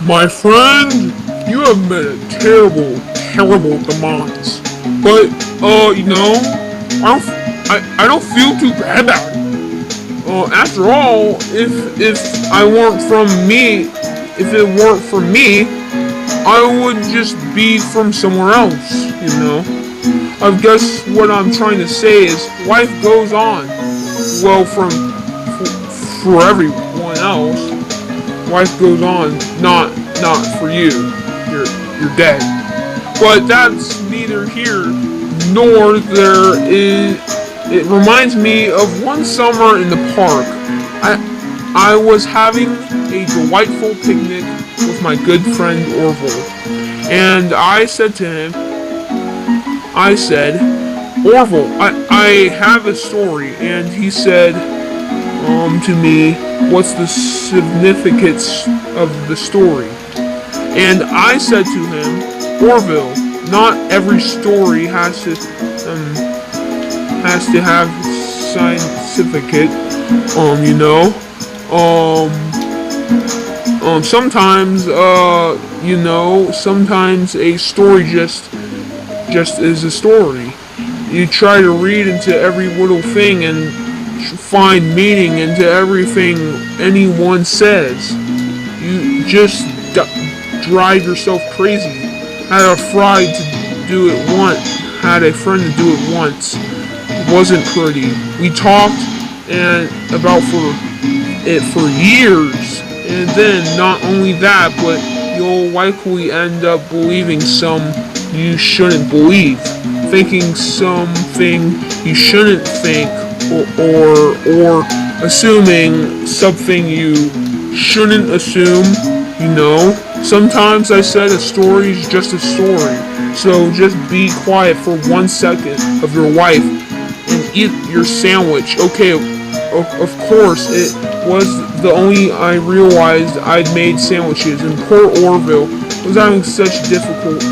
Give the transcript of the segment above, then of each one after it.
My friend, you have made a terrible demise. But, I don't feel too bad about it. After all, if it weren't for me, I would just be from somewhere else, I guess what I'm trying to say is life goes on. Well, for everyone else, life goes on. Not for you. You're dead. But that's neither here nor there. It reminds me of one summer in the park. I was having a delightful picnic with my good friend Orville, and I said to him, Orville, I have a story. And he said to me, what's the significance of the story? And I said to him, Orville, not every story has to have scientific, sometimes, sometimes a story just is a story. You try to read into every little thing and find meaning into everything anyone says. You just drive yourself crazy. Had a friend to do it once. It wasn't pretty. We talked about for years, and then not only that, but you'll likely end up believing some you shouldn't believe, thinking something you shouldn't think, or assuming something you shouldn't assume. Sometimes I said a story is just a story, so just be quiet for 1 second of your life and eat your sandwich. Okay, of course, it was the only I realized I'd made sandwiches, and poor Orville was having such difficulty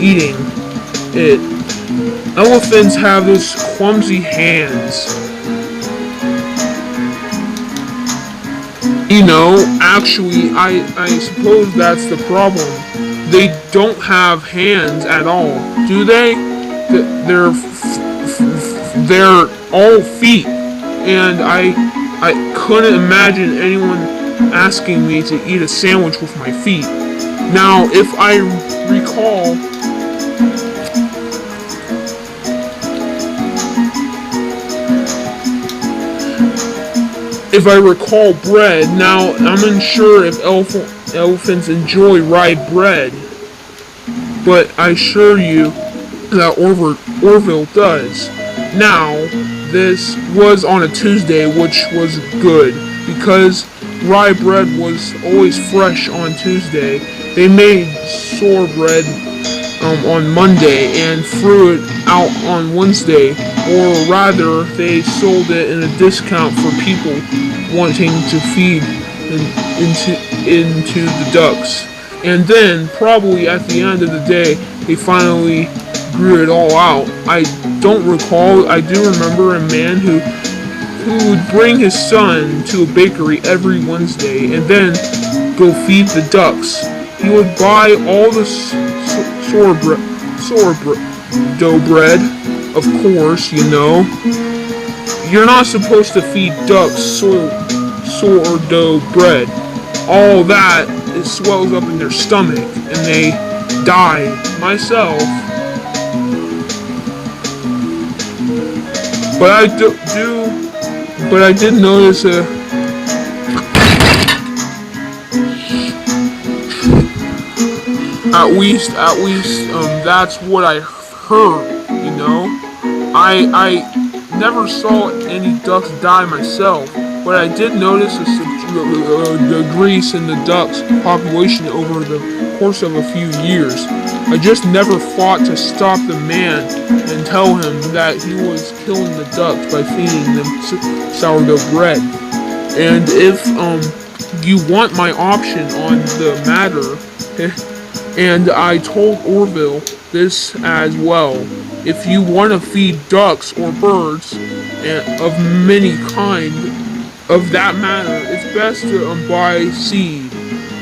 eating it. Elephants have those clumsy hands. Actually, I suppose that's the problem. They don't have hands at all, do they? They're all feet, and I couldn't imagine anyone asking me to eat a sandwich with my feet. Now, if I recall, bread, now I'm unsure if elephants enjoy rye bread, but I assure you that Orville does. Now, this was on a Tuesday, which was good, because rye bread was always fresh on Tuesday. They made sour bread on Monday and threw it out on Wednesday, or rather, they sold it in a discount for people wanting to feed into the ducks. And then, probably at the end of the day, they finally grew it all out. I don't recall. I do remember a man who would bring his son to a bakery every Wednesday and then go feed the ducks. He would buy all the sourdough bread, of course, You're not supposed to feed ducks sourdough bread. All that, it swells up in their stomach and they die. Myself, but I did notice at least, that's what I heard, I never saw any ducks die myself, but I did notice the decrease in the ducks population over the course of a few years. I just never thought to stop the man and tell him that he was killing the ducks by feeding them sourdough bread. And if you want my option on the matter, and I told Orville this as well, if you want to feed ducks or birds of many kind, of that matter, it's best to buy seed.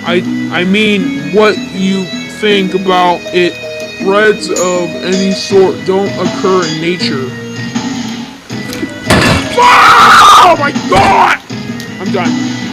I mean, what you think about it, threats of any sort don't occur in nature. Oh my god! I'm done.